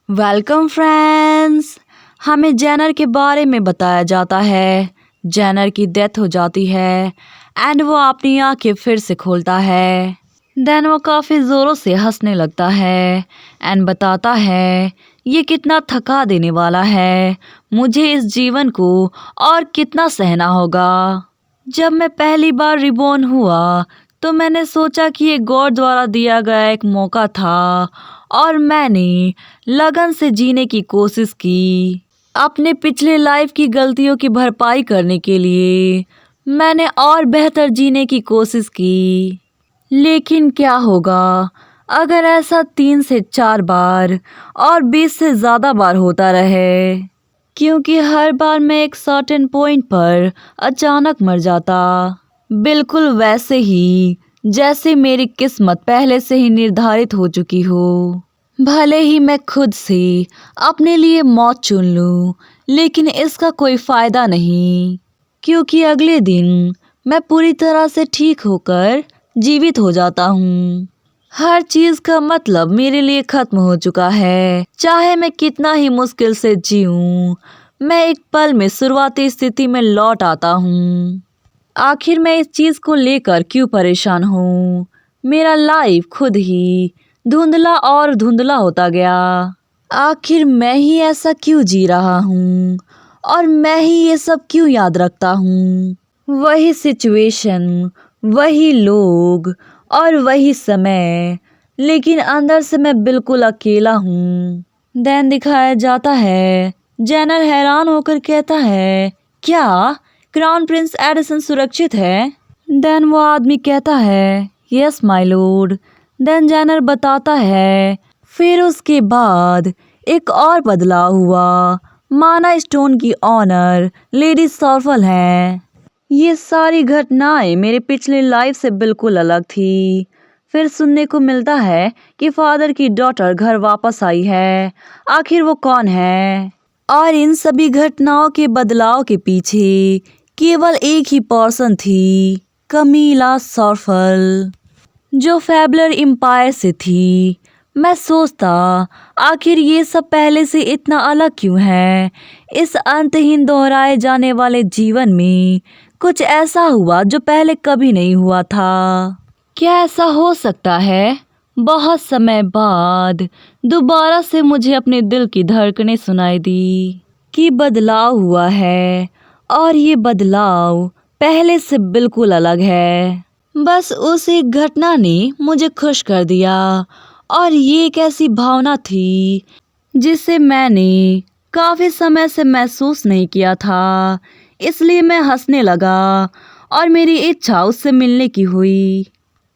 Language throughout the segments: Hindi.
Welcome friends. हमें जेनर के बारे में बताया जाता है। जेनर की डेथ हो जाती है एंड वो अपनी आंखें फिर से खोलता है। देन वो काफ़ी ज़ोरों से हंसने लगता है एंड बताता है ये कितना थका देने वाला है, मुझे इस जीवन को और कितना सहना होगा। जब मैं पहली बार रिबॉर्न हुआ तो मैंने सोचा कि ये गॉड द्वारा दिया गया एक मौका था और मैंने लगन से जीने की कोशिश की। अपने पिछले लाइफ की गलतियों की भरपाई करने के लिए मैंने और बेहतर जीने की कोशिश की। लेकिन क्या होगा अगर ऐसा 3 से 4 बार और 20 से ज़्यादा बार होता रहे, क्योंकि हर बार मैं एक सर्टेन पॉइंट पर अचानक मर जाता, बिल्कुल वैसे ही जैसे मेरी किस्मत पहले से ही निर्धारित हो चुकी हो। भले ही मैं खुद से अपने लिए मौत चुन लूं, लेकिन इसका कोई फ़ायदा नहीं, क्योंकि अगले दिन मैं पूरी तरह से ठीक होकर जीवित हो जाता हूँ। हर चीज़ का मतलब मेरे लिए ख़त्म हो चुका है। चाहे मैं कितना ही मुश्किल से जीऊँ, मैं एक पल में शुरुआती स्थिति में लौट आता हूँ। आखिर मैं इस चीज़ को लेकर क्यों परेशान हूँ? मेरा लाइफ खुद ही धुंधला और धुंधला होता गया। आखिर मैं ही ऐसा क्यों जी रहा हूँ और मैं ही ये सब क्यों याद रखता हूँ? वही सिचुएशन, वही लोग और वही समय, लेकिन अंदर से मैं बिल्कुल अकेला हूँ। देन दिखाया जाता है जेनर हैरान होकर कहता है, क्या क्राउन प्रिंस एडिसन सुरक्षित है? देन वो आदमी कहता है, यस माय लॉर्ड। देन जेनर बताता है, फिर उसके बाद एक और बदलाव हुआ। माना स्टोन की ऑनर लेडी सॉर्फल है। ये सारी घटनाएं मेरे पिछले लाइफ से बिल्कुल अलग थी। फिर सुनने को मिलता है कि फादर की डॉटर घर वापस आई है। आखिर वो कौन है? और इन सभी घटनाओं के बदलाव के पीछे केवल एक ही पर्सन थी, कमीला सॉर्फल, जो फैबलर एम्पायर से थी। मैं सोचता, आखिर ये सब पहले से इतना अलग क्यों है? इस अंतहीन दोहराए जाने वाले जीवन में कुछ ऐसा हुआ जो पहले कभी नहीं हुआ था। क्या ऐसा हो सकता है बहुत समय बाद दोबारा से मुझे अपने दिल की धड़कनें सुनाई दी कि बदलाव हुआ है और ये बदलाव पहले से बिल्कुल अलग है। बस उस एक घटना ने मुझे खुश कर दिया और ये एक ऐसी भावना थी जिसे मैंने काफ़ी समय से महसूस नहीं किया था। इसलिए मैं हंसने लगा और मेरी इच्छा उससे मिलने की हुई,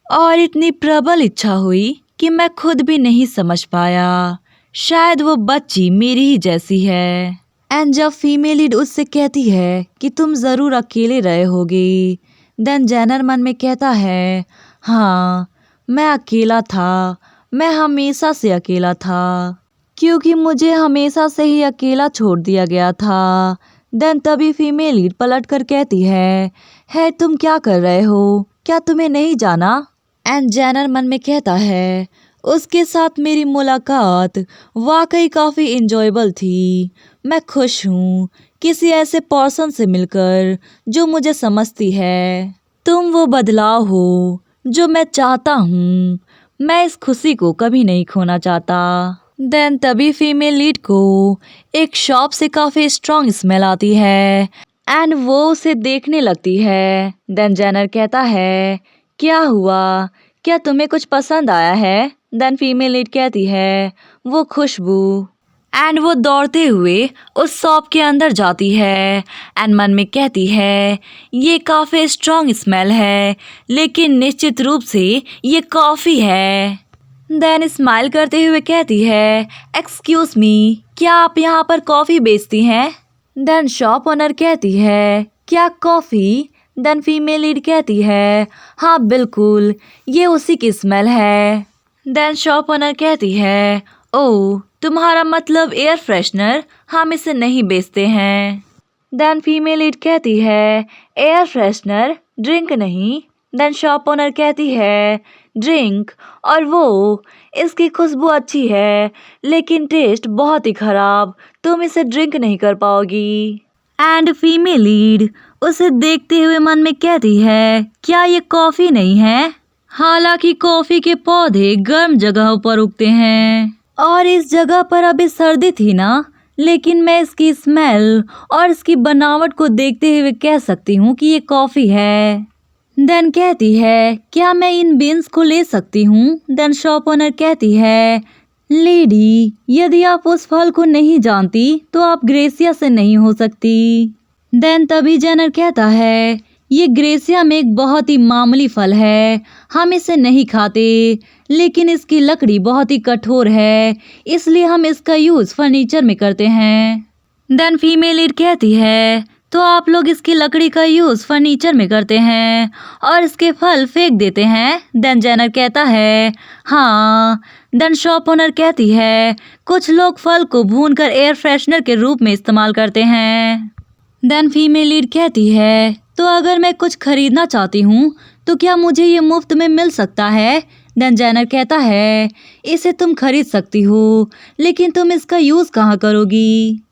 और इतनी प्रबल इच्छा हुई कि मैं खुद भी नहीं समझ पाया। शायद वो बच्ची मेरी ही जैसी है। एंड जब फीमेल लीड उससे कहती है कि तुम ज़रूर अकेले रहे होगे, देन जेनर मन में कहता है, हाँ मैं अकेला था, मैं हमेशा से अकेला था, क्योंकि मुझे हमेशा से ही अकेला छोड़ दिया गया था। देन तभी फीमेल लीड पलट कर कहती है तुम क्या कर रहे हो? क्या तुम्हें नहीं जाना? एंड जेनर मन में कहता है, उसके साथ मेरी मुलाकात वाकई काफ़ी इंजॉयबल थी। मैं खुश हूँ किसी ऐसे पर्सन से मिलकर जो मुझे समझती है। तुम वो बदलाव हो जो मैं चाहता हूँ। मैं इस खुशी को कभी नहीं खोना चाहता। देन तभी फीमेल लीड को एक शॉप से काफ़ी स्ट्रॉन्ग स्मेल आती है एंड वो उसे देखने लगती है। देन जेनर कहता है, क्या हुआ? क्या तुम्हें कुछ पसंद आया है? देन फीमेल लीड कहती है, वो खुशबू। एंड वो दौड़ते हुए उस शॉप के अंदर जाती है एंड मन में कहती है, ये काफ़ी स्ट्रॉन्ग स्मेल है, लेकिन निश्चित रूप से ये कॉफ़ी है। देन स्माइल करते हुए कहती है, एक्सक्यूज़ मी, क्या आप यहाँ पर कॉफ़ी बेचती हैं? देन शॉप ओनर कहती है, क्या कॉफ़ी? देन फीमेल लीड कहती है, हाँ बिल्कुल, ये उसी की स्मेल है। देन शॉप ओनर कहती है, ओह तुम्हारा मतलब एयर फ्रेशनर? हम इसे नहीं बेचते हैं। देन फीमेल लीड कहती है, एयर फ्रेशनर, ड्रिंक नहीं? देन शॉप ओनर कहती है, ड्रिंक और वो इसकी खुशबू अच्छी है लेकिन टेस्ट बहुत ही खराब, तुम इसे ड्रिंक नहीं कर पाओगी। एंड फीमेल लीड उसे देखते हुए मन में कहती है, क्या ये कॉफी नहीं है? हालांकि कॉफी के पौधे गर्म जगहों पर उगते हैं और इस जगह पर अभी सर्दी थी ना, लेकिन मैं इसकी स्मेल और इसकी बनावट को देखते हुए कह सकती हूँ कि ये कॉफी है। देन कहती है, क्या मैं इन बीन्स को ले सकती हूँ? देन शॉप ओनर कहती है, लेडी यदि आप उस फल को नहीं जानती तो आप ग्रेसिया से नहीं हो सकती। देन तभी जेनर कहता है, ये ग्रेसिया में एक बहुत ही मामूली फल है, हम इसे नहीं खाते, लेकिन इसकी लकड़ी बहुत ही कठोर है इसलिए हम इसका यूज फर्नीचर में करते हैं। देन फीमेल लीड कहती है, तो आप लोग इसकी लकड़ी का यूज फर्नीचर में करते हैं और इसके फल फेंक देते हैं? देन जेनर कहता है, हाँ। देन शॉप ओनर कहती है, कुछ लोग फल को भूनकर एयर फ्रेशनर के रूप में इस्तेमाल करते हैं। देन फीमेल लीड कहती है, तो अगर मैं कुछ खरीदना चाहती हूँ तो क्या मुझे ये मुफ्त में मिल सकता है? देन जेनर कहता है, इसे तुम खरीद सकती हो लेकिन तुम इसका यूज कहाँ करोगी?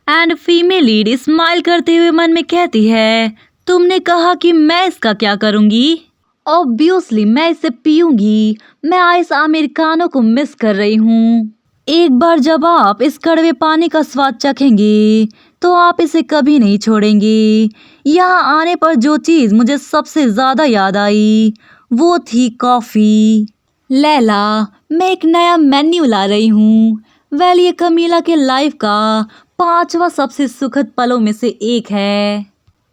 एंड फीमेल लीड स्माइल करते हुए मन में कहती है, तुमने कहा कि मैं इसका क्या करूँगी? ऑब्वियसली मैं इसे पीऊंगी, मैं आइस अमेरिकानो को मिस कर रही हूँ। एक बार जब आप इस कड़वे पानी का स्वाद चखेंगे तो आप इसे कभी नहीं छोड़ेंगे। यहाँ आने पर जो चीज़ मुझे सबसे ज़्यादा याद आई वो थी कॉफ़ी। लैला, मैं एक नया मेन्यू ला रही हूँ। वेल ये कमीला के लाइफ का 5वां सबसे सुखद पलों में से एक है।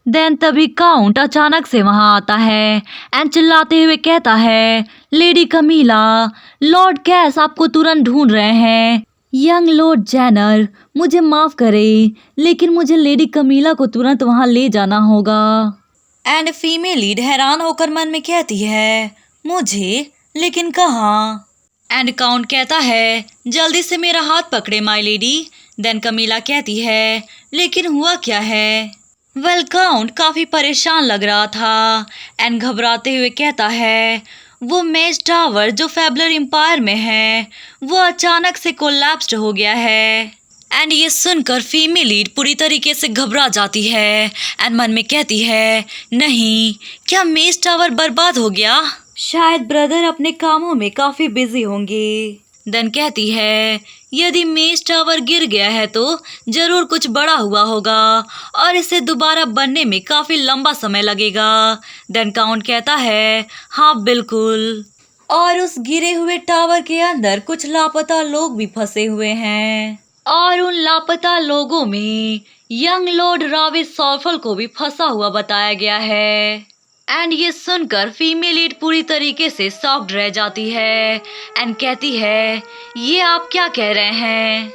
देन तभी काउंट अचानक से वहां आता है एंड चिल्लाते हुए कहता है, लेडी कमीला, लॉर्ड कैस आपको तुरंत ढूंढ रहे हैं। यंग लॉर्ड जेनर, मुझे माफ करें लेकिन मुझे लेडी कमीला को तुरंत वहां ले जाना होगा। एंड फीमेल लीड हैरान होकर मन में कहती है, मुझे? लेकिन कहाँ? एंड काउंट कहता है, जल्दी से मेरा हाथ पकड़े माय लेडी। देन कमीला कहती है, लेकिन हुआ क्या है? वेल काउंट काफ़ी परेशान लग रहा था एंड घबराते हुए कहता है, वो मेज टावर जो फेबलर एम्पायर में है वो अचानक से कोलैप्स्ड हो गया है। एंड ये सुनकर फीमेल लीड पूरी तरीके से घबरा जाती है एंड मन में कहती है, नहीं, क्या मेज टावर बर्बाद हो गया? शायद ब्रदर अपने कामों में काफ़ी बिजी होंगे। देन कहती है, यदि मेज टावर गिर गया है तो जरूर कुछ बड़ा हुआ होगा और इसे दोबारा बनने में काफ़ी लंबा समय लगेगा। देन काउंट कहता है, हाँ बिल्कुल, और उस गिरे हुए टावर के अंदर कुछ लापता लोग भी फंसे हुए हैं और उन लापता लोगों में यंग लॉर्ड राविस सॉफल को भी फंसा हुआ बताया गया है। एंड ये सुनकर फीमेल लीड पूरी तरीके से शॉक्ड रह जाती है एंड कहती है, ये आप क्या कह रहे हैं?